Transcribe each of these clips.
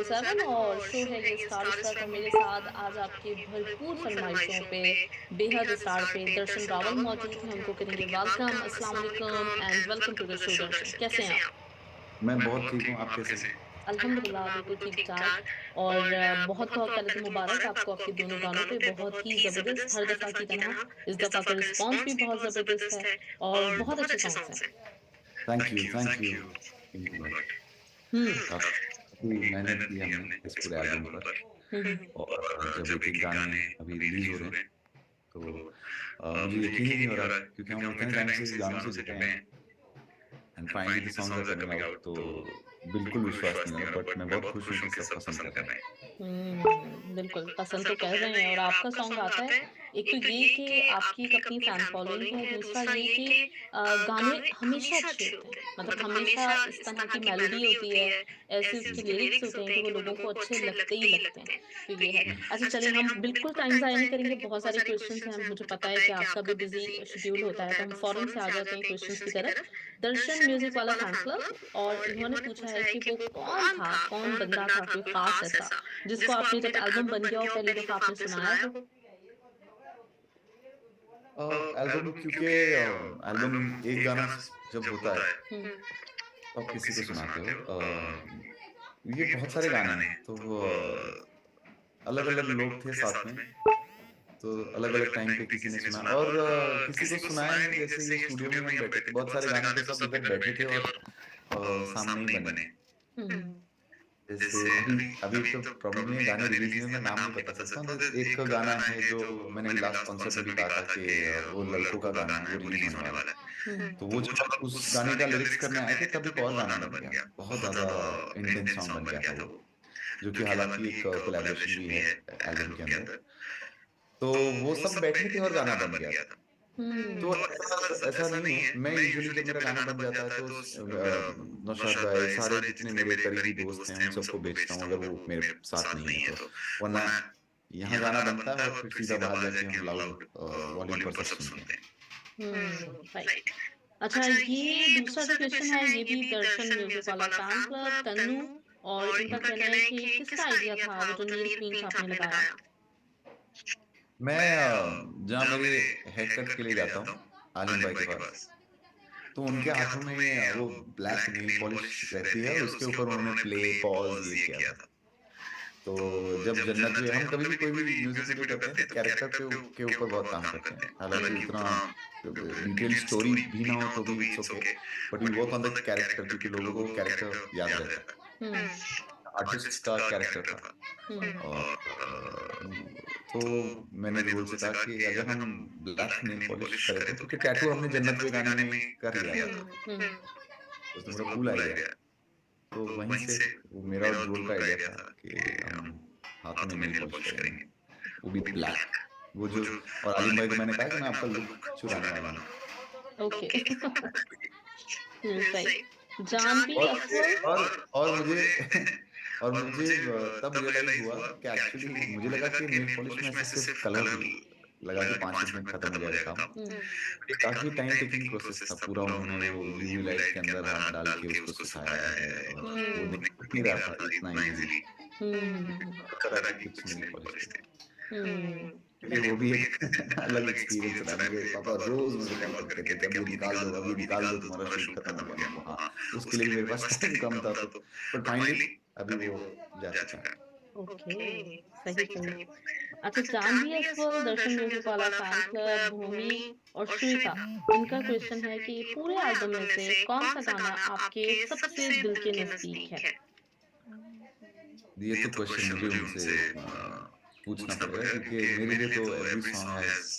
7 और शो है ये स्टार स्ट्रक और मेरे साथ आज आपके भरपूर फरमाइशों पे बेहद स्टार पे दर्शन रावल मौजूद हैं। उनको करेंगे वेलकम। अस्सलाम वालेकुम and welcome to the show. Darshan, कैसे हैं आप? मैं बहुत ठीक हूँ, आप कैसे हैं? अल्हम्दुलिल्लाह बिल्कुल ठीक-ठाक। और बहुत-बहुत पहले तो मुबारक आपको आपके दोनों गानों पे, बहुत ही ज़बरदस्त हर दफ़ा की तरह इस दफ़ा का रिस्पॉन्स भी बहुत ज़बरदस्त है और बहुत अच्छे सॉन्ग्स हैं। Thank you thank you lot. हुँ। काफ़ी मेहनत की हमने इस पूरे एल्बम पर हुँ, हुँ। और जब एक-एक गाने अभी रिलीज़ हो रहे हैं, तो मुझे यकीन ही नहीं हो रहा क्योंकि हम इतने टाइम से इस गानों से जुड़े हैं and finally the songs are coming out तो बिल्कुल विश्वास नहीं हो रहा बट मैं बहुत खुश हूँ कि सब पसंद कर रहे हैं। बिल्कुल, पसंद तो कर रहे हैं और आपका सॉन्ग आता है, एक तो ये कि आपकी एक अपनी फैन फॉलोइंग है, दूसरा ये कि गाने हमेशा अच्छे होते हैं। मतलब हमेशा इस तरह की मेलोडी होती है, ऐसे उसके लिरिक्स होते हैं कि वो लोगों को अच्छे लगते ही लगते हैं, तो ये है। अच्छा चलिए, हम बिल्कुल टाइम ज़ाया नहीं करेंगे, बहुत सारे क्वेश्चन्स हैं, मुझे पता है कि आपका भी बिज़ी शेड्यूल होता है, तो हम फ़ौरन से आ जाते हैं क्वेश्चन्स की तरफ। दर्शन म्यूज़िक वाला फैन क्लब और इन्होंने पूछा है कि वो कौन था, कौन बंदा था, कोई ख़ास ऐसा, जिसको आपने जब एल्बम बन गया हो पहली दफ़ा आपने सुनाया हो? एल्बम क्योंकि एल्बम एक गाना जब होता है हुँ। तो आप किसी को सुनाते हो ये बहुत सारे गाने हैं तो अलग-अलग लोग थे साथ में, तो अलग-अलग टाइम पे किसी ने सुना और किसी को सुनाया नहीं जैसे ये स्टूडियो में हम बैठे थे, बहुत सारे गाने तो सब इधर बैठे थे और सामने ही बने। हुँ। जैसे अभी अभी एक तो प्रॉब्लम ये गाने रिलीज़ हुए मैं नाम नहीं बता सकता हूँ, तो एक गाना है जो मैंने अभी लास्ट कॉन्सर्ट में भी कहा था कि वो लड़कों का गाना है, वो रिलीज़ होने वाला है। हुँ। तो वो जब उस गाने का लिरिक्स करने आए थे तब एक और गाना बन गया, बहुत ज़्यादा इंटेंस सॉन्ग बन गया था वो, जो कि हालाँकि एक कोलैबोरेशन भी है एल्बम के अंदर। तो वो सब बैठे थे और गाना बन गया था। तो हुँ। ऐसा ऐसा नहीं है, मैं यूजुअली जब मेरा गाना बन जाता है तो नौशाद भाई, सारे जितने मेरे करीबी दोस्त हैं, उन सबको भेजता हूँ अगर वो मेरे साथ नहीं है तो। वरना यहाँ गाना बनता है और फिर सीधा बाहर जाके हम लाउड वॉल्यूम पर सब सुनते हैं। राइट। अच्छा, ये दूसरा जो क्वेश्चन है ये भी दर्शन म्यूज़िक वाला फैन क्लब, तन्नू, और इनका कहना है कि किसका आइडिया था वो जो नील पेंट आपने लगाया? मैं जहाँ मेरे हेयर कट के लिए जाता हूँ, आलिम भाई के पास, तो उनके हाथों में वो ब्लैक नेल पॉलिश रहती है और उसके ऊपर उन्होंने प्ले, पॉज़ ये किया था। तो जब जन्नत में हम कभी भी कोई भी म्यूज़िक वीडियो करते हैं तो कैरेक्टर के ऊपर बहुत काम करते हैं। हालाँकि उतना डिटेल स्टोरी भी ना हो तो भी it's okay, but we work on the character क्योंकि लोगों को कैरेक्टर याद रहता है। हुँ। आर्टिस्ट का कैरेक्टर था हुँ। और तो मैंने ज़रूर से कहा कि अगर हम ब्लैक नेल पॉलिश करें तो क्योंकि टैटू हमने जन्नत वे गाने में कर लिया था। हुँ। तो उसमें बड़ा कूल आइडिया तो वहीं से वो मेरा और ध्रुव का आइडिया था कि हम हाथों में नेल पॉलिश करेंगे, वो भी ब्लैक। वो जो और आलिम भाई को मैंने कहा कि मैं आपका लुक चुराने वाला हूँ। ओके। सही। जानवी और अव्वल। और मुझे और मुझे तब रियलाइज़ हुआ कि एक्चुअली मुझे लगा कि नेल पॉलिश में ऐसे सिर्फ़ कलर लगा के 5 मिनट में खत्म हो जाएगा काम। हुँ। ये काफ़ी टाइम टेकिंग प्रोसेस था, पूरा उन्होंने वो यूवी लाइट के अंदर हाथ डाल के उसको सुखाया है और वो हुँ। दिख नहीं रहा था इतना ईज़िली। हुँ। हर तरह की कुछ नेल पॉलिश थी। हुँ। इसलिए वो भी एक अलग एक्सपीरियंस रहा। मेरे पापा रोज़ मुझे कॉल करके कहते थे, "अब ये निकाल दो, अब ये निकाल दो, तुम्हारा शूट खत्म हो गया।" मैं कहा, "हाँ।" उसके लिए भी मेरे पास टाइम कम था तो बट फाइनली अभी वो जा चुका है। ओके, सही, सही। अच्छा, जानवी अस्वल, दर्शन म्यूज़िक वाला फैन क्लब, भूमि और श्वेता, इनका क्वेश्चन है कि पूरे एल्बम में से कौन-सा गाना आपके सबसे दिल के नज़दीक है? ये तो क्वेश्चन मुझे उनसे पूछना पड़ेगा क्योंकि मेरे लिए तो एवरी सॉन्ग हैज़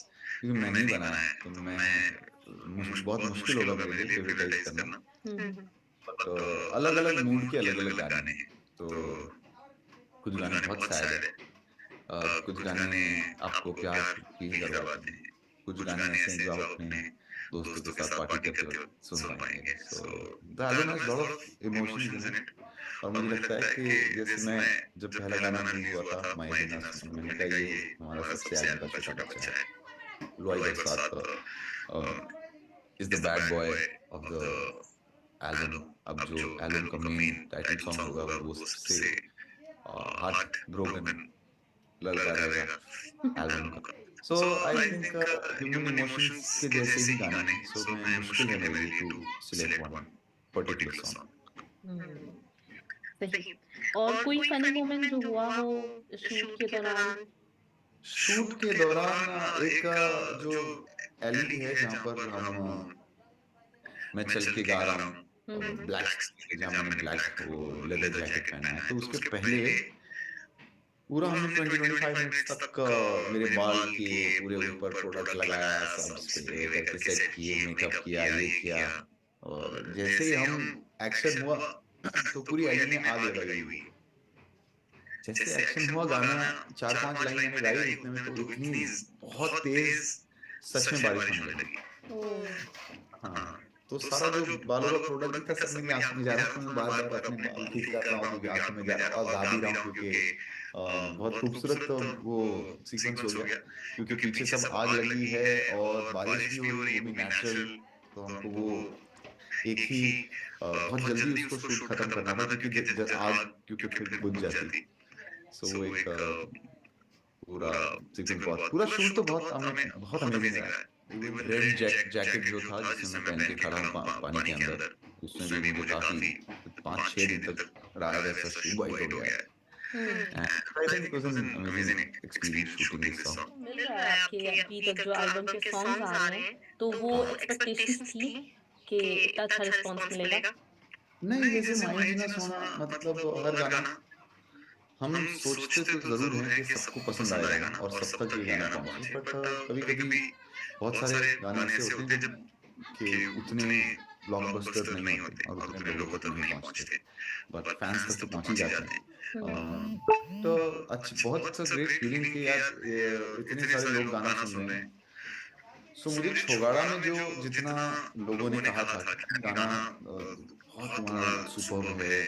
क्योंकि मैंने ही बनाया है तो मैं बहुत मुश्किल होगा मेरे लिए फेवरेटाइज़ करना। हुँ। बट अलग-अलग मूड के अलग-अलग गाने हैं। तो कुछ गाने बहुत सैड है, कुछ गाने आपको प्यार फील करवाते हैं, कुछ गाने ऐसे हैं जो आप अपने दोस्तों के साथ पार्टी करते वक़्त सुन पाएँगे। So the album has lot of emotions in it और मुझे लगता है कि जैसे मैं जब पहला गाना रिलीज़ हुआ था माए बिना सुन मैंने कहा ये हमारा सबसे आगे का छोटा बच्चा है। लॉय बरसात is the bad boy of the album. अब जो एल्बम का मेन टाइटल सॉन्ग होगा वो सबसे हार्ट ब्रोकन लगा रहेगा एल्बम का। सो हुँ, आई थिंक ह्यूमन इमोशंस के जैसे ही गाने हैं, सो मैं मुश्किल है मेरे लिए to select one particular song. सही। और कोई फ़नी मोमेंट जो हुआ हो शूट के दौरान? शूट के दौरान एक जो एली है जहाँ पर हम मैं चल के गा रहा हूँ, हुँ, हुँ। ब्लैक जहाँ मैंने ब्लैक वो लेदर जैकेट पहना है, तो उसके पहले पूरा हमने 20-25 मिनट्स तक मेरे बाल के पूरे ऊपर प्रोडक्ट लगाया, सब स्प्रे करके सेट किए, मेकअप किया, ये किया। और जैसे ही हम एक्शन हुआ तो पूरी एली में आग लगाई हुई है। जैसे एक्शन हुआ गाना 4-5 लाइन मैंने गाई उतने में तो इतनी बहुत तेज़ सच में बारिश होने लगी। ओह! हाँ, तो सारा जो बालों का प्रोडक्ट भी था सब मेरी आँखों में जा रहा था, तो मैं बार-बार अपने बाल ठीक कर रहा हूँ क्योंकि आँखों में जा रहा था और गा भी रहा हूँ क्योंकि बहुत खूबसूरत वो सीक्वेंस हो गया क्योंकि पीछे सब आग लगी है और बारिश भी हो रही है, वो भी नेचुरल। तो हमको वो एक ही बहुत जल्दी उसको शूट खत्म करना था क्योंकि ज ज आग क्योंकि फिर बुझ जाती। सो वो एक पूरा सीक्वेंस बहुत पूरा शूट तो बहुत अमेज़िंग रहा है। इवन रेड जैकेट जो था जिसे मैं पहन के खड़ा हूँ पानी के अंदर, उसमें भी मुझे काफ़ी 5-6 दिन तक रहा वैसा शू वाइट हो गया है। हुँ। And I think it was an amazing experience shooting this song. मिल रहा है आपके अभी तक जो एल्बम के सॉन्ग्स आ रहे हैं, तो वो एक्सपेक्टेशंस थी कि इतना अच्छा रिस्पॉन्स मिलेगा? नहीं, जैसे माही जीना सोना मतलब हर गाना हम सोचते तो ज़रूर हैं कि सबको पसंद आएगा ना और सब तक ये गाना पहुँचे बट कभी-कभी बहुत सारे गाने ऐसे होते हैं जब कि उतने ब्लॉकबस्टर नहीं होते और उतने लोगों तक नहीं पहुँचते, बट फैन्स तक तो पहुँच ही जाते हैं। हुँ। तो बहुत इट्स अ ग्रेट फीलिंग कि यार इतने सारे लोग गाना सुन रहे हैं। सो मुझे छोगाड़ा में जो जितना लोगों ने कहा था कि गाना बहुत तुम्हारा सुपर्ब है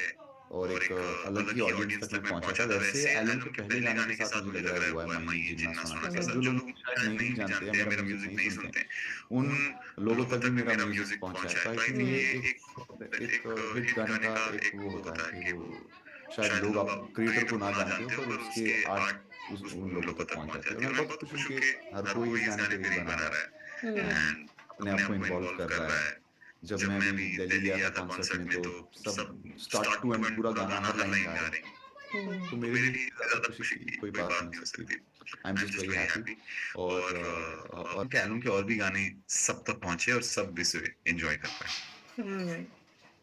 और एक अलग ही ऑडियंस तक मैं पहुंचा था, वैसे एल्बम के पहले गाने के साथ मुझे लग रहा है हुआ है माही जिन्ना सोना के साथ। जो लोग मुझे शायद नहीं भी जानते या मेरा म्यूजिक नहीं सुनते हैं, उन लोगों तक भी मेरा म्यूजिक पहुंचा है। तो आई थिंक ये एक एक हिट गाने का एक वो होता है कि वो शायद लोग आप क्रिएटर को ना जानते हो पर उसके आर्ट उन लोगों तक पहुंच जाती है और मैं बहुत खुश हूँ कि हर कोई इस गाने पे रील बना रहा है हुँ। एंड अपने आप को इन्वॉल्व कर रहा है। जब मैं भी दिल्ली गया था कॉन्सर्ट में तो सब स्टार्ट टू एंड पूरा गाना हर लाइन गा रहे हैं। हुँ। तो मेरे लिए ज़्यादा खुशी की कोई बात नहीं हो सकती थी। I am just very happy और के एल्बम के और भी गाने सब तक पहुँचे और सब इसे एन्जॉय कर पाए। हुँ।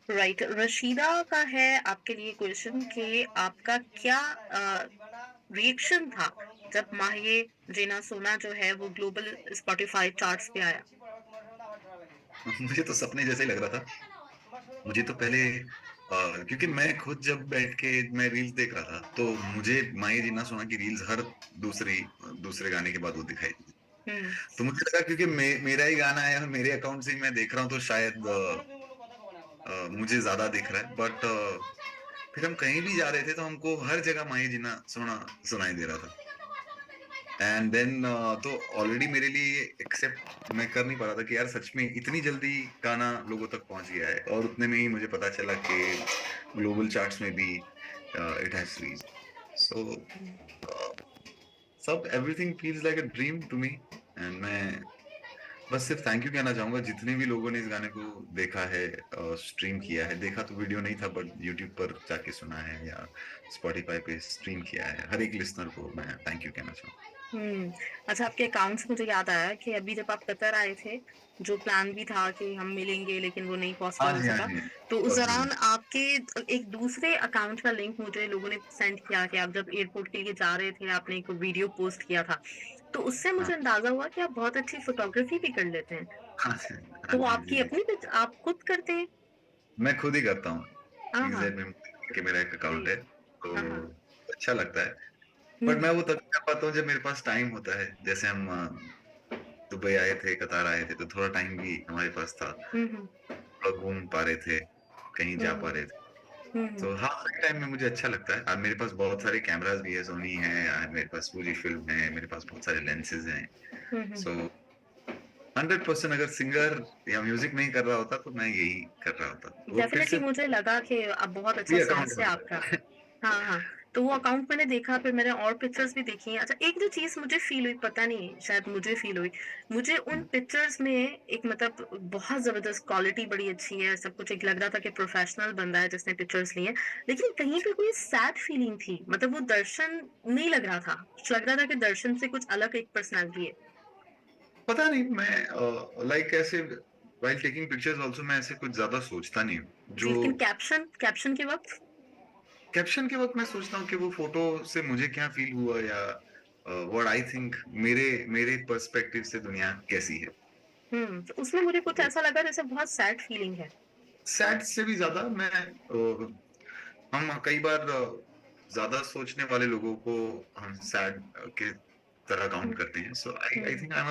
राइट, रशीदा का है आपके लिए क्वेश्चन कि आपका क्या रिएक्शन था जब माहिए जीना सोना जो है वो ग्लोबल स्पॉटिफाई चार्ट्स पे आया? मुझे तो सपने जैसा ही लग रहा था। मुझे तो पहले क्योंकि मैं खुद जब बैठ के मैं रील्स देख रहा था, तो मुझे माही जीना सोना की रील्स हर दूसरे गाने के बाद वो दिखाई दी। हुँ। तो मुझे लगा क्योंकि मेरा ही गाना है और मेरे अकाउंट से ही मैं देख रहा हूँ तो शायद मुझे ज़्यादा दिख रहा है बट फिर हम कहीं भी जा रहे थे तो हमको हर जगह माही जीना सोना सुनाई दे रहा था। एंड देन तो ऑलरेडी मेरे लिए एक्सेप्ट मैं कर नहीं पा रहा था कि यार सच में इतनी जल्दी गाना लोगों तक पहुंच गया है और उतने में ही मुझे पता चला कि ग्लोबल चार्ट्स में भी इट हैज रीच्ड। सो सब everything feels like a dream to me and मैं बस सिर्फ थैंक यू कहना चाहूंगा जितने भी लोगों ने इस गाने को देखा है, स्ट्रीम किया है। देखा तो वीडियो नहीं था बट यूट्यूब पर जाके सुना है या स्पॉटिफाई पे स्ट्रीम किया है। हर एक लिसनर को मैं थैंक यू कहना चाहूंगा। हुँ। अच्छा, आपके अकाउंट से मुझे याद आया कि अभी जब आप कतर आए थे, जो प्लान भी था कि हम मिलेंगे लेकिन वो नहीं हाँ पॉसिबल हो जी, हाँ सका। जी। तो उस पॉसिबल दौरान आपके एक दूसरे अकाउंट का लिंक मुझे लोगों ने सेंड किया कि आप जब एयरपोर्ट के लिए जा रहे थे, आपने एक वीडियो पोस्ट किया था। तो उससे हाँ, मुझे अंदाज़ा हुआ कि आप बहुत अच्छी फ़ोटोग्राफ़ी भी कर लेते हैं। हाँ जी, हाँ तो वो जी, जी, आपकी जी। अपनी पिच आप खुद करते हैं? मैं खुद ही करता हूँ। हाँ, हाँ। एग्ज़ैक्ट में कि मेरा एक अकाउंट है, हाँ, हाँ। तो अच्छा लगता है। हुँ, बट मैं वो तभी कर पाता हूँ जब मेरे पास टाइम होता है। जैसे हम दुबई आए थे, कतार आए थे, तो थोड़ा टाइम भी हमारे पास था। हुँ, हुँ। थोड़ा घूम पा रहे थे, कहीं हुँ, जा पा हुँ। रहे थे। हुँ, हुँ। तो हाँ, फ्री टाइम में मुझे अच्छा लगता है। मेरे पास बहुत सारे कैमराज़ भी है, सोनी है, मेरे पास फुजी फ़िल्म है, मेरे पास बहुत सारे लेंसेज़ हैं। हुँ, हुँ। सो 100% अगर सिंगर या म्यूज़िक नहीं कर रहा होता, तो मैं यही कर रहा होता। वो फिर डेफ़िनिटली से मुझे लगा कि अब बहुत अच्छा फ्री सोर्स अकाउंट है होता आपका। है। हाँ, हाँ। तो वो अकाउंट मैंने देखा, फिर मैंने और पिक्चर्स भी देखी हैं। अच्छा, एक जो चीज़ मुझे फ़ील हुई, पता नहीं शायद मुझे फ़ील हुई, मुझे उन पिक्चर्स में एक मतलब बहुत ज़बरदस्त क्वालिटी बड़ी अच्छी है, सब कुछ एक लग रहा था कि प्रोफ़ेशनल बंदा है जिसने पिक्चर्स ली हैं। लेकिन कहीं पे कोई सैड फीलिंग थी, मतलब वो दर्शन नहीं लग रहा था। लग रहा था कि दर्शन से कुछ अलग एक पर्सनैलिटी है। पता नहीं, मैं लाइक ऐसे व्हाइल टेकिंग पिक्चर्स आल्सो मैं ऐसे कुछ ज़्यादा सोचता नहीं हूँ। जी, जो लेकिन कैप्शन के वक़्त? कैप्शन के वक़्त मैं सोचता हूँ कि वो फ़ोटो से मुझे क्या फ़ील हुआ, या व्हाट आई थिंक मेरे मेरे पर्सपेक्टिव से दुनिया कैसी है। तो उसमें मुझे कुछ तो ऐसा लगा जैसे बहुत सैड फीलिंग है। सैड से भी ज़्यादा हम कई बार ज़्यादा सोचने वाले लोगों को हम सैड के तरह हुँ, काउंट करते हैं। So I um, think I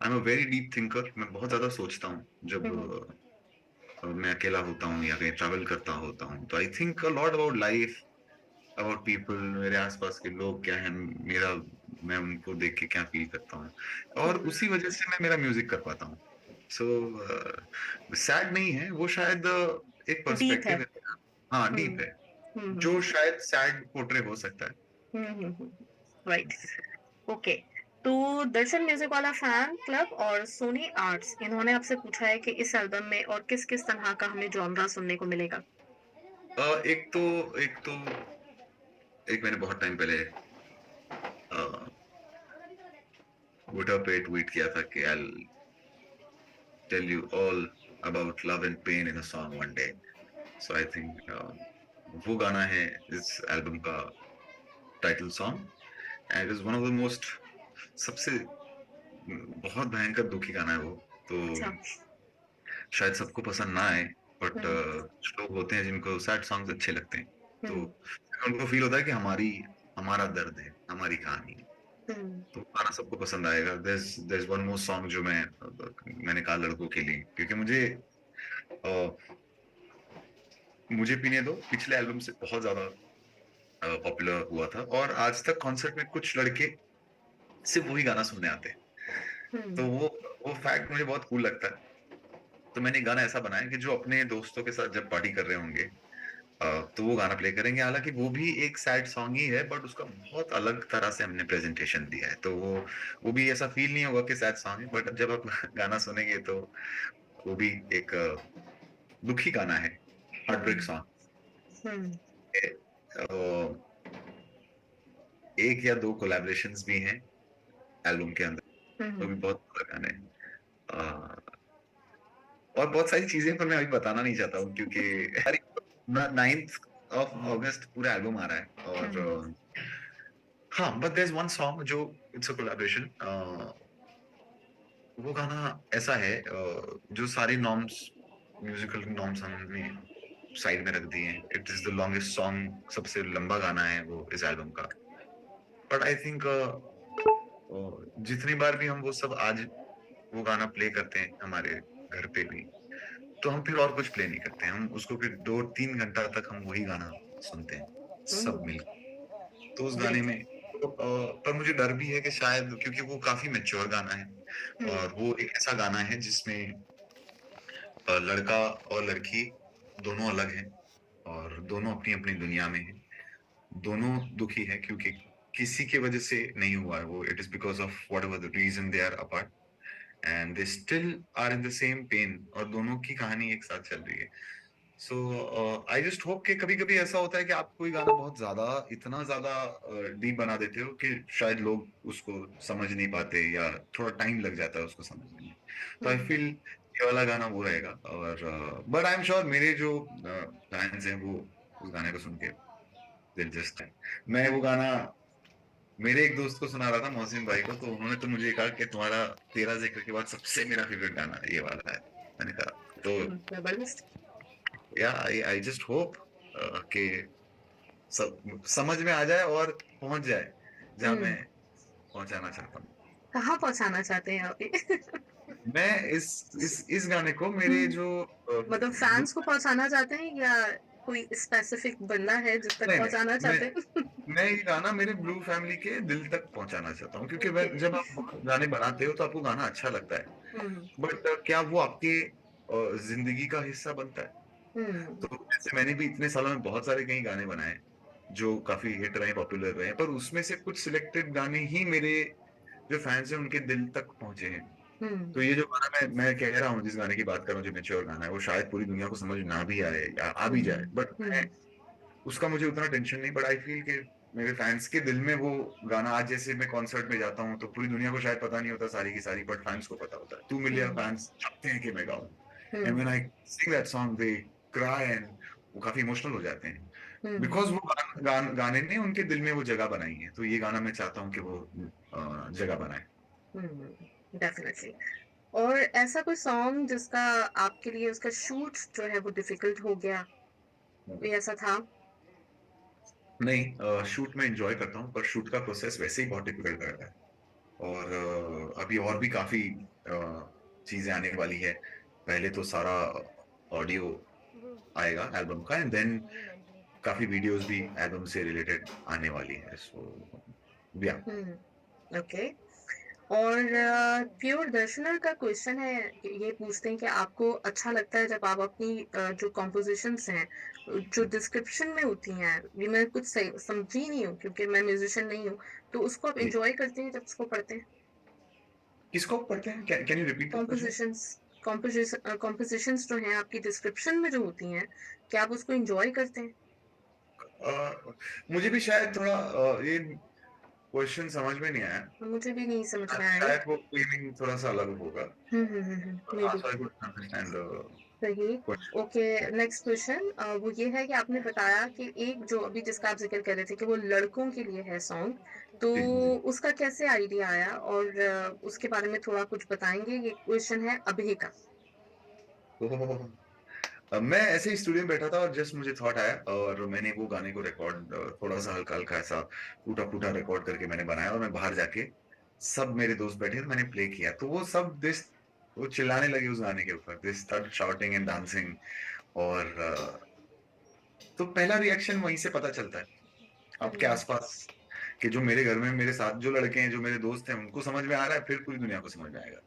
am a very deep thinker. मैं बहुत ज़्यादा सोचता हूँ जब हुँ, मैं अकेला होता हूँ या कहीं ट्रैवल करता होता हूँ। तो I think a lot about life, about people, मेरे आस-पास के लोग क्या हैं, मेरा मैं उनको देख के क्या फ़ील करता हूँ, और हुँ, उसी वज़ह से मैं मेरा म्यूज़िक कर पाता हूँ। सो सैड नहीं है, वो शायद एक डीप है। पर्सपेक्टिव है। हाँ, हुँ, डीप है, हुँ, हुँ, जो शायद सैड पोर्ट्रे हो सकता है। हुँ, हुँ, हुँ, राइट, ओके। तो दर्शन म्यूज़िक वाला फैन क्लब और सोनी आर्ट्स, इन्होंने आपसे पूछा है कि इस एल्बम में और किस-किस तरह का हमें जॉनरा सुनने को मिलेगा? अ, एक तो एक तो एक मैंने बहुत टाइम पहले अ, ट्विटर पे ट्वीट किया था कि I will tell you all about love and pain in a song one day. So I think वो गाना है इस एल्बम का title song, and it is one of the most सबसे बहुत भयंकर दुखी गाना है वो। तो अच्छा, शायद सबको पसंद ना आए, बट हुँ, कुछ लोग होते हैं जिनको सैड सॉन्ग्स अच्छे लगते हैं। तो हुँ, उनको फील होता है कि हमारा दर्द है, हमारी कहानी है। हुँ, तो गाना सबको पसंद आएगा। There is one more song जो मैंने कहा लड़कों के लिए, क्योंकि अ, मुझे पीने दो पिछले एल्बम से बहुत ज़्यादा पॉपुलर हुआ था, और आज तक कॉन्सर्ट में कुछ लड़के सिर्फ वही गाना सुनने आते हैं। तो हुँ, वो फैक्ट मुझे बहुत कूल लगता है। तो मैंने गाना ऐसा बनाया कि जो अपने दोस्तों के साथ जब पार्टी कर रहे होंगे, तो वो गाना प्ले करेंगे। हालाँकि वो भी एक सैड सॉन्ग ही है, बट उसका बहुत अलग तरह से हमने प्रेज़ेंटेशन दिया है। तो वो भी ऐसा फ़ील नहीं होगा कि सैड सॉन्ग है, बट जब आप गाना सुनेंगे तो वो भी एक दुखी गाना है, हार्ट ब्रेक हुँ, सॉन्ग हुँ, है। 1 या 2 कोलैबोरेशंस भी हैं एल्बम के अंदर, वो हुँ, भी बहुत बढ़िया गाने हैं। अ, और बहुत सारी चीज़ें पर मैं अभी बताना नहीं चाहता हूँ, क्योंकि हर 9th ऑफ अगस्त पूरा एल्बम आ रहा है, और हुँ, हाँ, but there is one song जो इट्स अ कोलैबोरेशन। वो गाना ऐसा है जो सारे नॉर्म्स, म्यूज़िकल नॉर्म्स हमने साइड में रख दिए हैं। It is the longest song, सबसे लंबा गाना है वो इस एल्बम का। बट आई थिंक जितनी बार भी हम वो सब आज वो गाना प्ले करते हैं हमारे घर पे भी, तो हम फिर और कुछ प्ले नहीं करते हैं। हम उसको फिर 2-3 घंटा तक हम वही गाना सुनते हैं, सब हुँ, मिल। तो उस गाने ग्रेट, में पर मुझे डर भी है कि शायद, क्योंकि वो काफ़ी मैच्योर गाना है, हुँ, और वो एक ऐसा गाना है जिसमें लड़का और लड़की दोनों अलग हैं, और दोनों अपनी-अपनी दुनिया में हैं। दोनों दुखी हैं, क्योंकि किसी की वजह से नहीं हुआ है वो। It is because of whatever the reason they are apart, and they still are in the same pain, और दोनों की कहानी एक साथ चल रही है। सो आई जस्ट होप कि कभी-कभी ऐसा होता है कि आप कोई गाना बहुत ज़्यादा, इतना ज़्यादा डीप बना देते हो कि शायद लोग उसको समझ नहीं पाते, या थोड़ा टाइम लग जाता है उसको समझने में। तो आई हुँ, फील ये वाला गाना वो रहेगा, और बट आई एम श्योर मेरे जो फैन्स हैं वो उस गाने को सुन के दिलचस्प हैं। मैं वो गाना मेरे एक दोस्त को सुना रहा था, मोहसिन भाई को, तो उन्होंने तो मुझे कहा कि तुम्हारा तेरा ज़िक्र के बाद सबसे मेरा फेवरेट गाना ये वाला है। मैंने कहा तो जबरदस्त। या आई जस्ट होप कि सब समझ में आ जाए और पहुँच जाए जहाँ हुँ, मैं पहुँचाना चाहता हूँ। कहाँ पहुँचाना चाहते हैं आप ये? मैं इस गाने को मेरे हुँ, जो मतलब ब्लू फैन्स को पहुँचाना चाहते हैं या कोई स्पेसिफिक बंदा है जिस तक नहीं, पहुँचाना नहीं, चाहते हैं? मैं ये गाना मेरे ब्लू फैमिली के दिल तक पहुँचाना चाहता हूँ, क्योंकि ओके, जब आप गाने बनाते हो तो आपको गाना अच्छा लगता है। हुँ, बट क्या वो आपके ज़िंदगी का हिस्सा बनता है? हुँ, तो जैसे मैंने भी इतने सालों में बहुत सारे कई गाने बनाए, जो काफी हिट रहे, पॉपुलर रहे, पर उसमें से कुछ सिलेक्टेड गाने ही मेरे जो फैंस हैं उनके दिल तक पहुंचे हैं। हुँ, तो ये जो गाना मैं कह रहा हूँ, जिस गाने की बात कर रहा हूँ, जो मैच्योर गाना है, वो शायद पूरी दुनिया को समझ ना भी आए या आ भी जाए, हुँ, बट मैं हुँ, उसका मुझे उतना टेंशन नहीं, बट आई फील कि मेरे फैंस के दिल में वो गाना, आज जैसे मैं कॉन्सर्ट में जाता हूँ तो पूरी दुनिया को शायद पता नहीं होता सारी की सारी, बट फैंस को पता होता है, 2 मिलियन हुँ, फैंस चाहते हैं कि मैं गाऊं, and um, when I sing that song they cry, and वो काफी इमोशनल हो जाते हैं, हुँ, बिकॉज वो गाने ने उनके दिल में वो जगह बनाई है, तो ये गाना मैं चाहता हूँ कि वो जगह बनाए। हुँ, डेफ़िनिटली। और ऐसा कोई सॉन्ग जिसका आपके लिए उसका शूट जो है वो डिफ़िकल्ट हो गया, कोई ऐसा था? नहीं, शूट में एंजॉय करता हूँ, पर शूट का प्रोसेस वैसे ही बहुत डिफिकल्ट रहता है, और अभी और भी काफी चीजें आने वाली है। पहले तो सारा ऑडियो आएगा एल्बम का, एंड देन काफी वीडियोस भी एल्बम से रिलेटेड आने वाली है, सो या। हुँ, ओके। और प्योर दर्शनल का क्वेश्चन है, ये पूछते हैं कि आपको अच्छा लगता है जब आप अपनी जो कॉम्पोजिशंस हैं, जो डिस्क्रिप्शन में होती हैं, ये मैं कुछ सही समझी नहीं हूँ क्योंकि मैं म्यूजिशियन नहीं हूँ, तो उसको आप जी, एंजॉय करते हैं जब उसको पढ़ते हैं? किसको पढ़ते हैं? Can you repeat the question? Compositions compositions जो हैं आपकी डिस्क्रिप्शन में जो होती हैं, क्या आप उसको एंजॉय करते हैं? मुझे भी शायद थोड़ा ये क्वेश्चन समझ में नहीं आया। मुझे भी नहीं समझ में आया ये। शायद वो मीनिंग थोड़ा सा अलग होगा। मे हाँ, be. So I could understand सही। क्वेश्चन। ओके, नेक्स्ट क्वेश्चन वो ये है कि आपने बताया कि एक जो अभी जिसका आप ज़िक्र कर रहे थे कि वो लड़कों के लिए है सॉन्ग, तो जी, जी। उसका कैसे आइडिया आया और उसके बारे में थोड़ा कुछ बताएँगे? ये क्वेश्चन है अभय का। ओह! मैं ऐसे ही स्टूडियो में बैठा था और जस्ट मुझे थॉट आया, और मैंने वो गाने को रिकॉर्ड, थोड़ा-सा हल्का-हल्का ऐसा टूटा-फूटा रिकॉर्ड करके मैंने बनाया, और मैं बाहर जाके, सब मेरे दोस्त बैठे थे, मैंने प्ले किया। तो वो सब वो चिल्लाने लगे उस गाने के ऊपर। They started shouting and dancing, और तो पहला रिएक्शन वहीं से पता चलता है। आपके हुँ, आस-पास कि जो मेरे घर में मेरे साथ जो लड़के हैं, जो मेरे दोस्त हैं, उनको समझ में आ रहा है, फिर पूरी दुनिया को समझ में आएगा।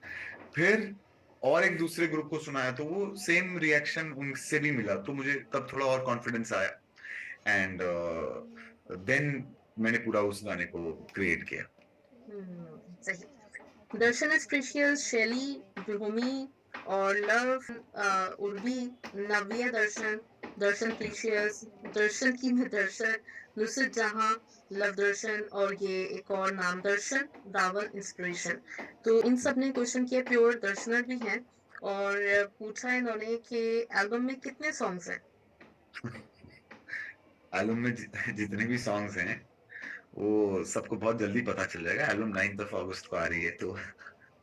फिर और एक दूसरे ग्रुप को सुनाया, तो वो सेम रिएक्शन उनसे भी मिला, तो मुझे तब थोड़ा और कॉन्फिडेंस आया, एंड देन मैंने पूरा उस गाने को क्रिएट किया। सही। दर्शन इज़ प्रीशियस, शैली, भूमि और लव, उर्वी, नव्या दर्शन, दर्शन प्रीशियस, दर्शन की मैं दर्शन, नुसरत जहाँ, लव दर्शन और ये एक और नाम दर्शन, रावल इंस्पिरेशन। तो इन सब ने क्वेश्चन किया, प्योर दर्शनर भी हैं और पूछा इन्होंने कि एल्बम में कितने सॉन्ग्स हैं? एल्बम में जितने भी सॉन्ग्स हैं, वो सबको बहुत जल्दी पता चल जाएगा। एल्बम 9th ऑफ अगस्त को आ रही है, तो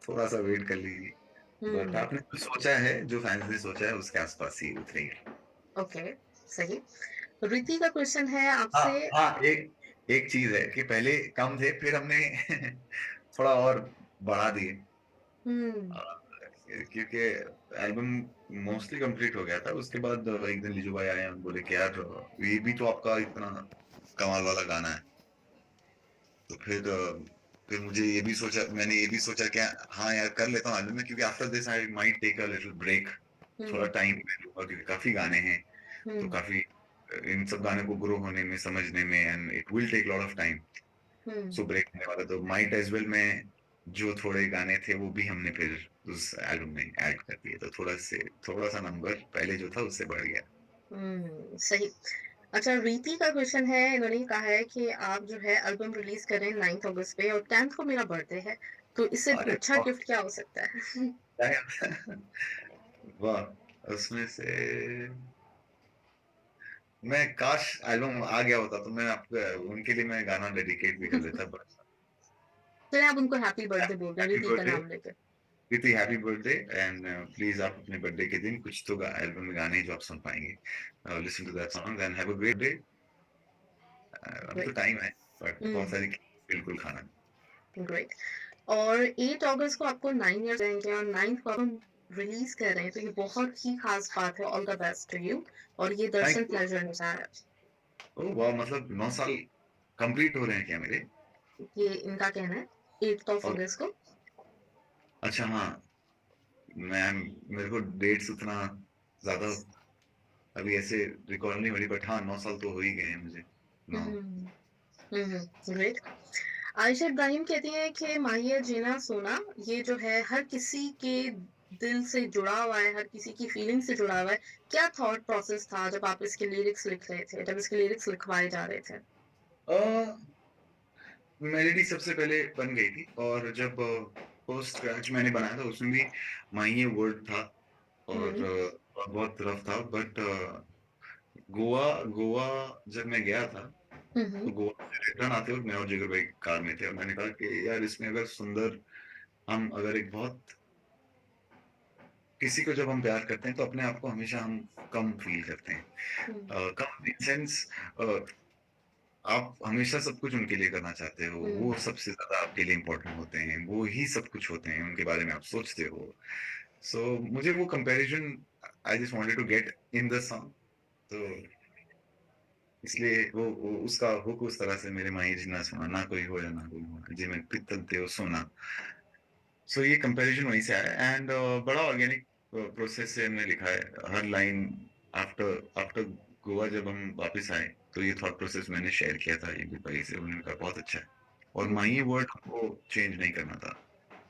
थोड़ा-सा वेट कर लीजिए। बट हुँ, आपने जो सोचा है, जो फैन्स ने सोचा है, उसके आस-पास ही उतरेंगे। ओके, सही। रीति का क्वेश्चन है हाँ, आपसे। हाँ, एक एक चीज़ है कि पहले कम थे, फिर हमने थोड़ा और बढ़ा दिए। हुँ, अ, क्योंकि एल्बम मोस्टली कंप्लीट हो गया था। उसके बाद एक दिन लीजू भाई आए और बोले कि यार, ये भी तो आपका इतना कमाल वाला गाना है। तो फिर मैंने ये भी सोचा कि हाँ यार, कर लेता हूँ एल्बम में, क्योंकि after this I might take a little break. थोड़ा हुँ, टाइम मैं लूँगा, क्योंकि काफ़ी गाने हैं, तो हुँ, काफ़ी इन सब गानों को ग्रो होने में, समझने में, and it will take lot of time. हुँ। सो ब्रेक होने वाला, तो माइट एज़ वेल में जो थोड़े गाने थे, वो भी हमने फिर उस एल्बम में ऐड कर दिए। तो थोड़ा-सा नंबर पहले जो था उससे बढ़ गया। सही। अच्छा, रीति का क्वेश्चन है, इन्होंने कहा है कि आप जो है एल्बम रिलीज़ कर रहे हैं 9th अगस्त पे और 10th को मेरा बर्थडे है, तो इससे अरे अच्छा वाह! गिफ्ट क्या हो सकता है? वाह! उसमें से मैं काश एल्बम आ गया होता, तो मैं आपको उनके लिए मैं गाना डेडिकेट भी कर देता, बट चलिए आप उनको हैप्पी बर्थडे बोल दें हैप्पी रीति का बर्थडे, नाम लेके। प्रीति, हैप्पी बर्थडे, एंड प्लीज़ आप अपने बर्थडे के दिन कुछ तो एल्बम में गाने जो आप सुन पाएँगे, listen to that song and have a great day. अभी तो ग्रेट। टाइम है, बट बहुत हुँ, सारी बिल्कुल खाना। ग्रेट। और 8 अगस्त को आपको 9 इयर्स रहेंगे और 9th को आप रिलीज़ कर रहे हैं, तो ये बहुत ही ख़ास बात है। All the best to you और ये थैंक दर्शन यू। प्लेज़र है। ओह वाह! मतलब 9 साल कंप्लीट हो रहे हैं क्या मेरे? ये इनका कहना है 8th ऑफ और अगस्त को। अच्छा, हाँ, मैं मेरे को डेट्स उतना ज़्यादा अभी ऐसे रिकॉल नहीं हो रही, बट हाँ, 9 साल तो हो ही गए हैं मुझे। नाउ। हुँ, हुँ, ग्रेट। आयशा इब्राहिम कहती हैं कि माहिया जीना सोना ये जो है हर किसी के दिल से जुड़ा हुआ है, हर किसी की फीलिंग से जुड़ा हुआ है। क्या थॉट प्रोसेस था जब आप इसके लिरिक्स लिख रहे थे, जब इसके लिरिक्स लिखवाए जा रहे थे? अ, मेलोडी सबसे पहले बन गई थी और जब फर्स्ट स्क्रैच मैंने बनाया था उसमें भी माही वर्ड था और हुँ, बहुत रफ था बट गोवा गोवा जब मैं गया था हुँ, तो हुँ, गोवा से रिटर्न आते वक़्त मैं और जिगर भाई कार में थे और मैंने कहा कि यार इसमें अगर सुंदर हम अगर एक बहुत किसी को जब हम प्यार करते हैं तो अपने आप को हमेशा हम कम फ़ील करते हैं। हुँ, कम इन सेंस अ, आप हमेशा सब कुछ उनके लिए करना चाहते हो, वो हुँ, सबसे ज़्यादा आपके लिए इम्पोर्टेंट होते हैं, वो ही सब कुछ होते हैं, उनके बारे में आप सोचते हो। सो मुझे वो comparison I just wanted to get in the song तो इसलिए वो उसका हुक उस तरह से मेरे माही जी ना सुना, ना कोई हो या ना कोई हो, जे मैं पित्तल ते हो सोना। सो ये कंपैरिज़न वहीं से आया एंड बड़ा ऑर्गेनिक प्रोसेस से हमने लिखा है। हर लाइन आफ्टर आफ्टर गोवा जब हम वापस आए, तो ये थॉट प्रोसेस मैंने शेयर किया था ये भी भाई से, उन्होंने कहा बहुत अच्छा है और हुँ, माही वर्ड हमको चेंज नहीं करना था।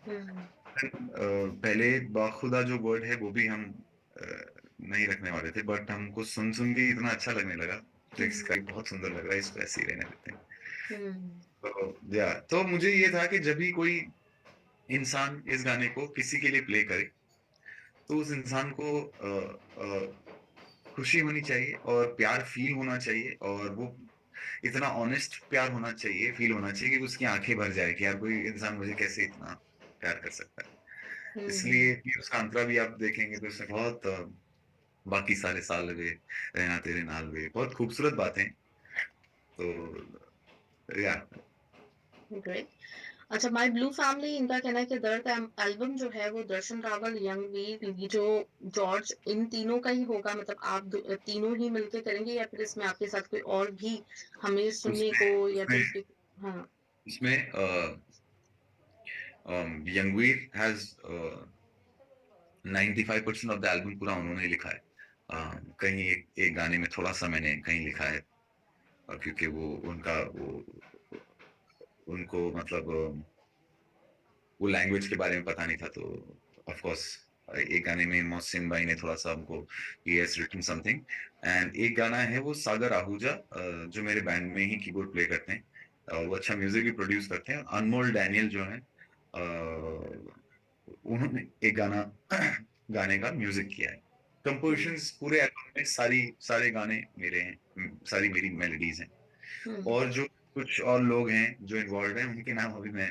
हुँ, पहले बाखुदा जो वर्ड है वो भी हम अ, नहीं रखने वाले थे बट हमको सुन-सुन के इतना अच्छा लगने लगा, तो हुँ, इसका बहुत सुंदर लग रहा है, इसको ऐसे ही रहने देते हैं। हुँ, तो मुझे ये था कि जब भी कोई इंसान इस गाने को किसी के लिए प्ले करे, तो उस इंसान को खुशी होनी चाहिए और प्यार फ़ील होना चाहिए और वो इतना ऑनेस्ट प्यार होना चाहिए, फ़ील होना चाहिए कि उसकी आँखें भर जाए कि यार कोई इंसान मुझे कैसे इतना प्यार कर सकता है। हुँ, इसलिए फिर उसका अंतरा भी आप देखेंगे तो उसमें बहुत बाकी सारे साल वे, रहना तेरे नाल वे, बहुत खूबसूरत बातें हैं। तो या ग्रेट। अच्छा, माय ब्लू फैमिली इनका कहना है कि दर्द एल्बम जो है वो दर्शन रावल, यंगवीर, लीजो, जॉर्ज इन तीनों का ही होगा, मतलब आप तीनों ही मिलके करेंगे या फिर इसमें आपके साथ कोई और भी हमें सुनने उसमें को या उसमें फिर उसके हाँ। उसमें यंगवीर हैज़ 95% ऑफ द एल्बम पूरा उन्होंने ही लिखा है। कहीं एक एक गाने में थोड़ा-सा मैंने कहीं लिखा है क्योंकि वो उनका वो उनको मतलब वो लैंग्वेज के बारे में पता नहीं था तो ऑफ कोर्स एक गाने में मोहसिन भाई ने थोड़ा-सा हमको ही हैज़ रिटन समथिंग एंड एक गाना है वो सागर आहूजा जो मेरे बैंड में ही कीबोर्ड प्ले करते हैं। वो अच्छा म्यूज़िक भी प्रोड्यूस करते हैं। अनमोल डैनियल जो हैं उन्होंने एक गाना गाने का म्यूज़िक किया है। हुँ, कंपोज़िशंस पूरे एल्बम में सारे गाने मेरे हैं। सारी मेरी मेलोडीज़ हैं हुँ, और जो कुछ और लोग हैं जो इन्वॉल्व्ड हैं उनके नाम अभी मैं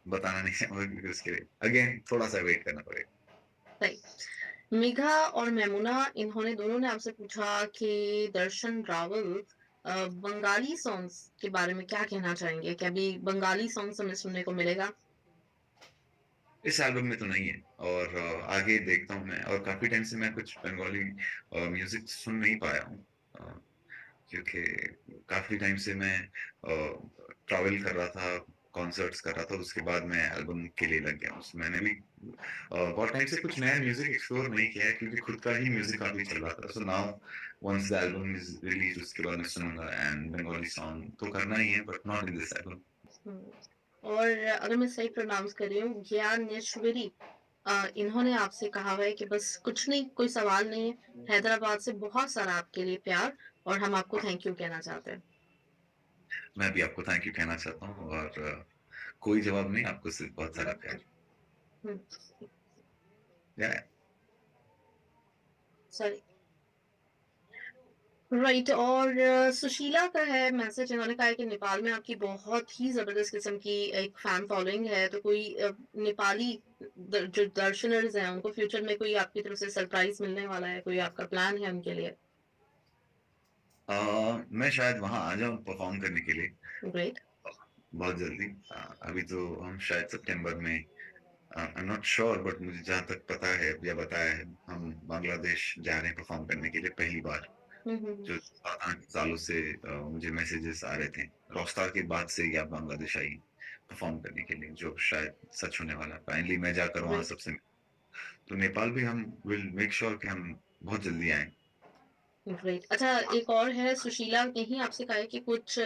बताना नहीं चाहूँगा क्योंकि उसके लिए अगेन थोड़ा-सा वेट करना पड़ेगा। सही। मेघा और मैमुना इन्होंने दोनों ने आपसे पूछा कि दर्शन रावल बंगाली सॉन्ग्स के बारे में क्या कहना चाहेंगे? क्या अभी बंगाली सॉन्ग्स हमें सुनने को मिलेगा? इस एल्बम में तो नहीं है और आगे देखता हूँ मैं और काफ़ी टाइम से मैं कुछ बंगाली म्यूज़िक सुन नहीं पाया हूँ क्योंकि काफ़ी टाइम से मैं ट्रैवल कर रहा था, कॉन्सर्ट्स कर रहा था, उसके बाद मैं एल्बम के लिए लग गया हूँ। मैंने भी बहुत टाइम से कुछ नया म्यूज़िक एक्सप्लोर नहीं किया है क्योंकि खुद का ही म्यूज़िक काफ़ी चल रहा था। So now once the album is released उसके बाद मैं सुनूँगा एंड बंगाली सॉन्ग तो करना ही है but not in this album. हुँ। और अगर मैं सही प्रोनाउंस कर रही हूँ, ज्ञानेश्वरी इन्होंने आपसे कहा हुआ है कि बस कुछ नहीं, कोई सवाल नहीं है, हैदराबाद से बहुत सारा आपके लिए प्यार और हम आपको थैंक यू कहना चाहते हैं। मैं भी आपको थैंक यू कहना चाहता हूँ और कोई जवाब नहीं, आपको सिर्फ़ बहुत सारा प्यार। हुँ, या सॉरी। राइट और सुशीला का है मैसेज, इन्होंने कहा है कि नेपाल में आपकी बहुत ही ज़बरदस्त किस्म की एक फैन फॉलोइंग है, तो कोई नेपाली जो दर्शनर्स हैं, उनको फ्यूचर में कोई आपकी तरफ से सरप्राइज़ मिलने वाला है, कोई आपका प्लान है उनके लिए? मैं शायद वहाँ आ जाऊँ परफ़ॉर्म करने के लिए ग्रेट। बहुत जल्दी। अभी तो हम शायद सितंबर में I am not sure but मुझे जहाँ तक पता है या बताया है, हम बांग्लादेश जा रहे हैं परफ़ॉर्म करने के लिए पहली बार। हुँ, हुँ, हुँ। जो 7-8 सालों से मुझे मैसेजेस आ रहे थे। रॉकस्टार के बाद से ही आप बांग्लादेश आई परफ़ॉर्म करने के लिए, जो शायद सच होने वाला है। फाइनली मैं जाकर वहाँ ग्रेट। सबसे तो नेपाल भी हम विल मेक श्योर कि हम बहुत जल्दी आएँ। ग्रेट। अच्छा, एक और है सुशीला ने ही आपसे कहा है कि कुछ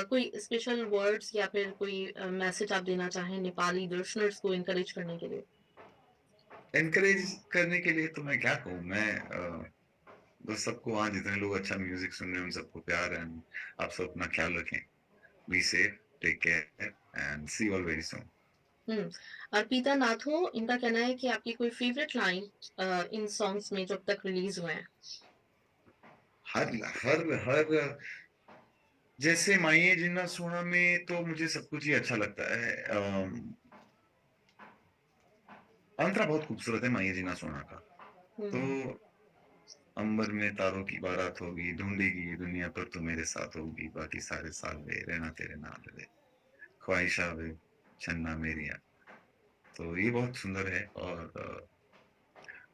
कोई स्पेशल वर्ड्स या फिर कोई मैसेज आप देना चाहें नेपाली लिसनर्स को एनकरेज करने के लिए? एनकरेज करने के लिए तो मैं क्या कहूँ, मैं बस सबको वहाँ जितने लोग अच्छा म्यूजिक सुन रहे हैं उन सबको प्यार है। आप सब अपना ख्याल रखें, be safe, take care and see you all very soon. हुँ। अर्पिता नाथो, इनका कहना है कि आपकी कोई फेवरेट लाइन इन सॉन्ग्स में जो अब तक रिलीज़ हुए हैं? हर हर हर जैसे माहिए जिन्ना सोना में तो मुझे सब कुछ ही अच्छा लगता है। अंतरा बहुत खूबसूरत है माहिए जिन्ना सोना का। तो हुँ, अंबर में तारों की बारात होगी, ढूंढेगी ये दुनिया पर तू मेरे साथ होगी, बाकी सारे साल वे रहना तेरे नाल वे, ख्वाहिशा वे छन्ना मेरिया। तो ये बहुत सुंदर है। और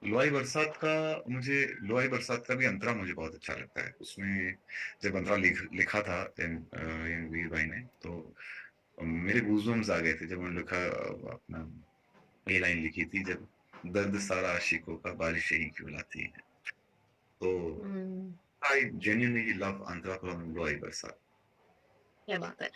लोई बरसात का मुझे लोई बरसात का भी अंतरा मुझे बहुत अच्छा लगता है। उसमें जब अंतरा लिखा था वीर भाई ने, तो मेरे गूज़बम्स आ गए थे जब उन्होंने लिखा, अपना ये लाइन लिखी थी, जब दर्द सारा आशिकों का बारिश ही क्यों लाती है। तो हुँ, I genuinely love antara from लोई बरसात। क्या बात है।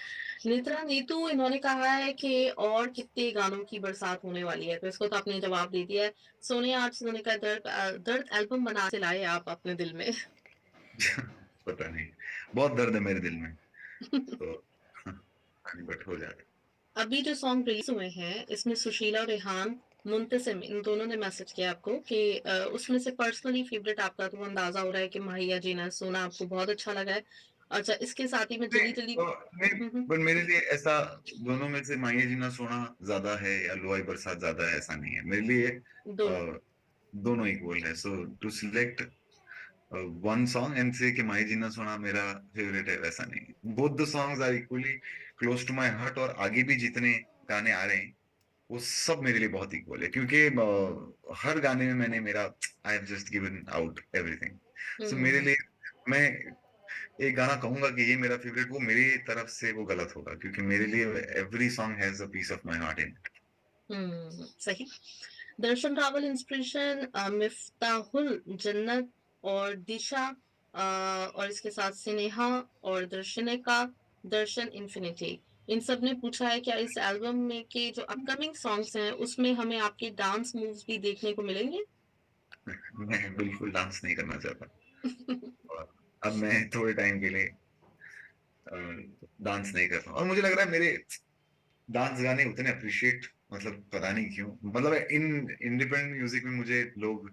नेत्रा नीतू इन्होंने कहा है कि और कितने गानों की बरसात होने वाली है, तो इसको तो आपने जवाब दे दिया है। सोनिया आज सोने का दर्द एल्बम बना के लाए आप अपने दिल में। पता नहीं, बहुत दर्द है मेरे दिल में। तो बट हो जाएगा। अभी जो सॉन्ग रिलीज़ हुए हैं, इसमें सुशीला और रेहान, मुंतसिम इन दोनों ने मैसेज किया आपको कि उसमें से पर्सनली फेवरेट आपका तो अंदाज़ा हो रहा है कि माहिया जीना सोना आपको बहुत अच्छा लगा है। अच्छा, इसके साथ ही मैं नहीं, जल्दी-जल्दी नहीं, हुँ, हुँ, बट मेरे लिए ऐसा दोनों में से माहिए जीना सोना ज्यादा है या लोई बरसात ज्यादा है, ऐसा नहीं है मेरे लिए। दोनों। दोनों इक्वल है। So to select one song and से कि माही जीना सोना मेरा फेवरेट है, वैसा नहीं। Both the songs are equally close to my heart. और आगे भी जितने गाने आ रहे हैं वो सब मेरे लिए बहुत इक्वल है, क्योंकि हर गाने में मैंने मेरा I have just given out everything. So मेरे हुँ, लिए मैं एक गाना कहूंगा कि ये मेरा फेवरेट, वो मेरी तरफ से वो गलत होगा, क्योंकि मेरे लिए every song has a piece of my heart in. सही। दर्शन रावल इंस्पिरेशन मिफ्ताहुल जन्नत और दिशा और इसके साथ सिनेहा और दर्शनिका दर्शन इन्फिनिटी इन सब ने पूछा है क्या इस एल्बम में के जो अपकमिंग सॉन्ग्स हैं उसमें हमें आपके डांस मूव्स भी देखने को मिलेंगे? मैं बिल्कुल डांस नहीं करना चाहता। और अब मैं थोड़े टाइम के लिए डांस नहीं कर रहा हूँ, और मुझे लग रहा है मेरे डांस गाने उतने अप्रिशिएट, मतलब पता नहीं क्यों, मतलब इन इंडिपेंडेंट म्यूजिक में मुझे लोग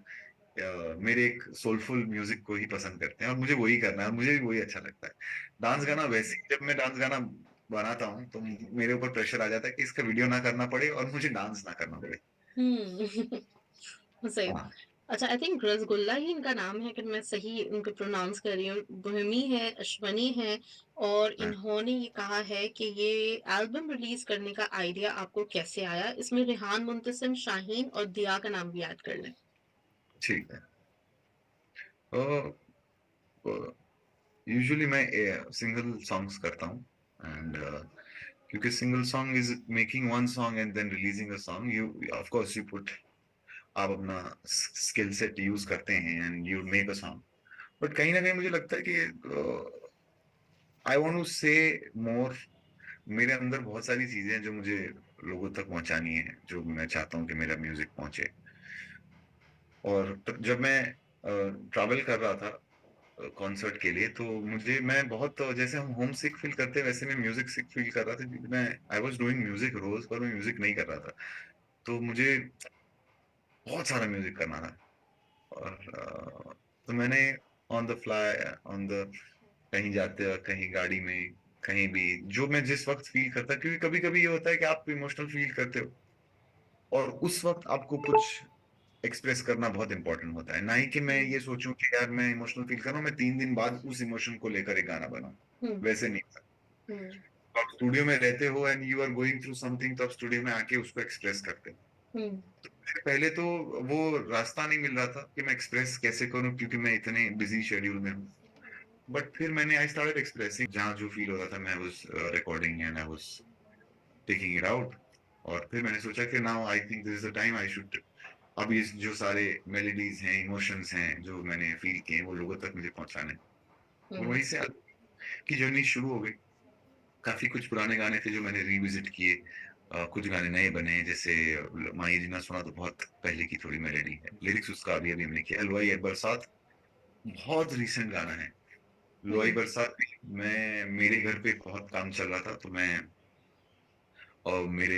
मेरे एक सोलफुल म्यूजिक को ही पसंद करते हैं, और मुझे वही करना है, और मुझे भी वही अच्छा लगता है। डांस गाना वैसे ही, जब मैं डांस गाना बनाता हूँ तो मेरे ऊपर प्रेशर आ जाता है कि इसका वीडियो ना करना पड़े और मुझे डांस ना करना पड़े। हुँ। सही। हाँ, अच्छा, आई थिंक रसगुल्ला ही इनका नाम है अगर मैं सही उनको प्रोनाउंस कर रही हूँ। बोहेमी है, अश्वनी है और हाँ, इन्होंने ये कहा है कि ये एल्बम रिलीज़ करने का आइडिया आपको कैसे आया? इसमें रेहान मुंतसिम, शाहीन और दिया का नाम भी ऐड कर लें। ठीक है। यूजुअली मैं सिंगल सॉन्ग्स करता हूँ। एंड क्योंकि single song is making one song and then releasing a song, you of course you put, आप अपना स्किल सेट यूज करते हैं and you make a song. But कहीं ना कहीं मुझे लगता है कि आई वांट टू से मोर। मेरे अंदर बहुत सारी चीजें हैं जो मुझे लोगों तक पहुंचानी है, जो मैं चाहता हूँ कि मेरा म्यूजिक पहुंचे। और जब मैं ट्रैवल कर रहा था कॉन्सर्ट के लिए, तो मुझे मैं बहुत जैसे हम होम सिक फील करते हैं वैसे मैं म्यूजिक सिक फील कर रहा था, क्योंकि मैं आई वाज डूइंग म्यूजिक रोज पर मैं म्यूजिक नहीं कर रहा था। तो मुझे बहुत सारा म्यूजिक करना था। और तो मैंने on the fly, on the, कहीं जाते वक्त, कहीं गाड़ी में, कहीं भी, जो मैं जिस वक्त फील करता, क्योंकि कभी कभी ये होता है कि आप इमोशनल फील करते हो और उस वक्त आपको कुछ एक्सप्रेस करना बहुत इंपॉर्टेंट होता है, ना ही कि मैं हुँ, ये सोचूं कि यार मैं इमोशनल फील कर रहा हूँ, मैं 3 दिन बाद उस इमोशन को लेकर एक गाना बनाऊं। हुँ, वैसे नहीं होता। हुँ, तो आप स्टूडियो में रहते हो and you are going through something, तो आप स्टूडियो में आके उसको एक्सप्रेस करते हो। हुँ, पहले तो वो रास्ता नहीं मिल रहा था कि मैं एक्सप्रेस कैसे करूं, क्योंकि मैं इतने बिजी शेड्यूल में हूँ। बट फिर मैंने आई स्टार्टेड एक्सप्रेसिंग, जहाँ जो फील हो रहा था मैं was recording and I was taking it out. और फिर मैंने सोचा कि now I think this is the time I should अब ये जो सारे मेलोडीज़ हैं, इमोशंस हैं, जो मैंने फ़ील किए हैं, वो लोगों तक मुझे पहुँचाने हैं। और हुँ, वहीं से की जर्नी शुरू हो गई। काफ़ी कुछ पुराने गाने थे जो मैंने रिविज़िट किए। कुछ गाने नए बने जैसे माही जी ना सुना तो बहुत पहले की थोड़ी मेलोडी है। लिरिक्स उसका अभी-अभी हमने किया। हलवाई एक बरसात बहुत रीसेंट गाना है। हलवाई हुँ, बरसात में मैं मेरे घर पे बहुत काम चल रहा था तो मैं और मेरे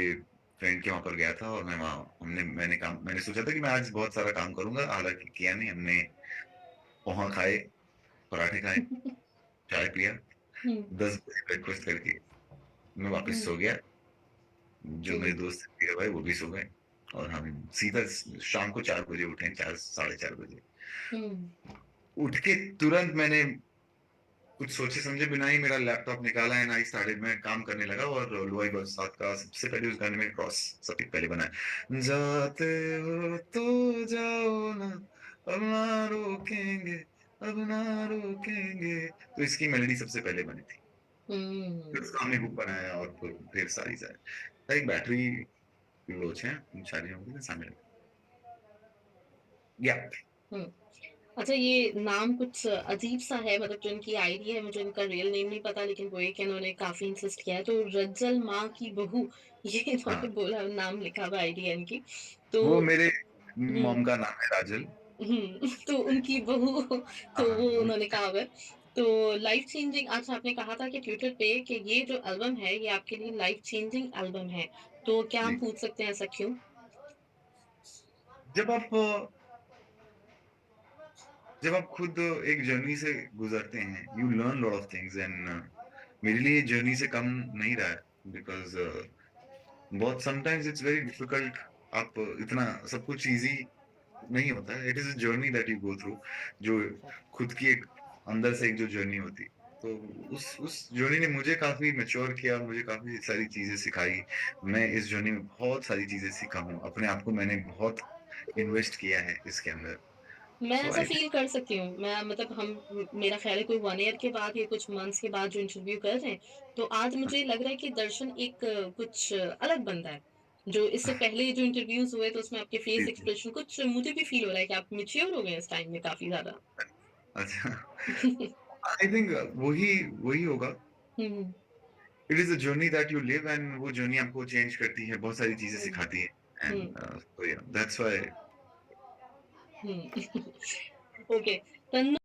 फ्रेंड के वहाँ पर गया था और मैं वहाँ मैंने सोचा था कि मैं आज बहुत सारा काम करूँगा, हालाँकि किया नहीं। हमने पोहा खाए, पराठे खाए, चाय पिया, हुँ, 10 बजे ब्रेकफ़ास्ट करके मैं वापस हुँ, सो गया। जो मेरे हुँ, दोस्त थे मेरे भाई वो भी सो गए और हम सीधा शाम को 4 बजे उठे, 4 साढ़े 4 बजे। हुँ, उठ के तुरंत मैंने कुछ सोचे समझे बिना ही मेरा लैपटॉप निकाला एंड आई स्टार्टेड मैं काम करने लगा और लुआई बरसात का सबसे पहले उस गाने में क्रॉस सबसे पहले बना है। जाते हो तो जाओ ना, अब ना रोकेंगे, अब ना रोकेंगे। तो इसकी मेलोडी सबसे पहले बनी थी। फिर हुँ, उसका हमने हुक बनाया और फिर सारी बैटरी लोच है, सारी होंगी ना शामिल। या हुँ। अच्छा, ये नाम कुछ अजीब-सा है, मतलब जो इनकी आईडी है, मुझे इनका रियल नेम नहीं पता, लेकिन वो एक इन्होंने काफ़ी इंसिस्ट किया है, तो रज्जल माँ की बहू ये हाँ, इन्होंने बोला, नाम लिखा हुआ आईडी है इनकी। तो वो मेरे हुँ, मॉम का नाम है राजल। तो उनकी बहू तो हाँ, वो उन्होंने कहा हुआ है। तो लाइफ़ चेंजिंग, अच्छा आपने कहा था कि ट्विटर पे कि ये जो एल्बम है, ये आपके लिए लाइफ़ चेंजिंग एल्बम है, तो क्या हम जी। पूछ सकते हैं ऐसा क्यों? जब आप जब आप खुद एक जर्नी से गुजरते हैं, you learn lot of things and मेरे लिए जर्नी से कम नहीं रहा है बिकॉज़ बहुत समटाइम्स इट्स वेरी डिफिकल्ट। आप इतना सब कुछ ईज़ी नहीं होता है। It is a journey that you go through जो खुद की एक अंदर से एक जो जर्नी होती है। तो उस जर्नी ने मुझे काफ़ी मैच्योर किया, मुझे काफ़ी सारी चीज़ें सिखाई। मैं इस जर्नी में बहुत सारी चीज़ें सीखा हूँ। अपने आप को मैंने बहुत इन्वेस्ट किया है इसके अंदर। मैं सो ऐसा आई फ़ील कर सकती हूँ। मैं मतलब हम मेरा ख़्याल है कोई 1 ईयर के बाद या कुछ मंथ्स के बाद जो इंटरव्यू कर रहे हैं, तो आज मुझे लग रहा है कि दर्शन एक कुछ अलग बंदा है। जो इससे पहले जो इंटरव्यूज़ हुए तो उसमें आपके फेस थिंक एक्सप्रेशन कुछ मुझे भी फ़ील हो रहा है कि आप मैच्योर हो गए हैं इस टाइम में काफ़ी ज़्यादा। अच्छा, आई थिंक वही वही होगा। हुँ, it is a journey that you live and वो जर्नी आपको चेंज करती है, बहुत सारी चीज़ें हुँ, सिखाती है हुँ, एंड सो या that's why hmm. Okay, Tanmay